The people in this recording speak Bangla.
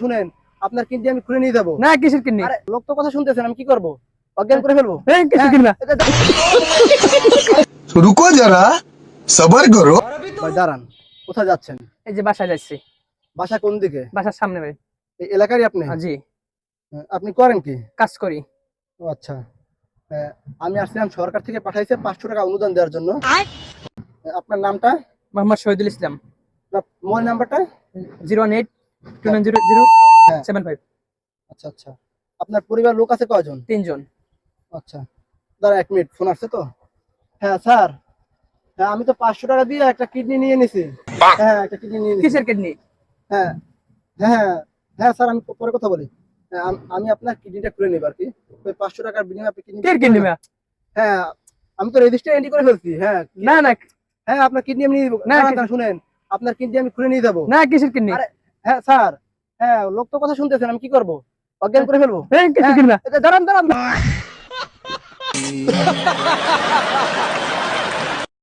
শুনেন, আপনার কিডনি আমি খুলে নিয়ে যাবো। না কিসের কিডনি? আরে লোক তো কথা শুনতেছেন, আমি কি করবো? অজ্ঞান করে ফেলবো? কিসের কিডনি? रुको जरा सबर करो। ভাই দাঁড়ান, কোথায় যাচ্ছেন? এই যে বাসায় যাচ্ছি। বাসা কোন দিকে? বাসার সামনে ভাই। এই এলাকারই আপনি? জি, আপনি করেন কি? কাজ করি। ও আচ্ছা। আমি আসছিলাম, সরকার থেকে পাঠাইছে 500 টাকা অনুদান দেওয়ার জন্য। আপনার নামটা? মোহাম্মদ শহীদুল ইসলাম। মোবাইল নাম্বারটা? 018290075। আচ্ছা আচ্ছা। আপনার পরিবার লোক আছে কয়জন? 3 জন। আচ্ছা, দাঁড়া 1 মিনিট, ফোন আসছে তো। হ্যাঁ স্যার, হ্যাঁ আমি তো 500 টাকা দিয়ে একটা কিডনি নিয়ে নিছি। হ্যাঁ একটা কিডনি নিয়ে নিছি। কিসের কিডনি? হ্যাঁ হ্যাঁ হ্যাঁ স্যার, আমি পরে কথা বলি। আমি আপনার কিডনিটা খুলে নিব আর কি। ওই 500 টাকার বিনিময়ে আপনি কিডনি। কিসের কিডনি? হ্যাঁ আমি তো রেজিস্টার এন্ট্রি করে ফেলছি। হ্যাঁ না না হ্যাঁ, আপনার কিডনি আমি নিয়ে নিব। না, না শুনেন, আপনার কিডনি আমি খুলে নিয়ে যাবো। না কিসের কিডনি? আরে হ্যাঁ স্যার, হ্যাঁ লোক তো কথা শুনতেছেন, আমি কি করবো? অজ্ঞান করে ফেলবো? কিসের কিডনি? দাঁড়ান দাঁড়ান।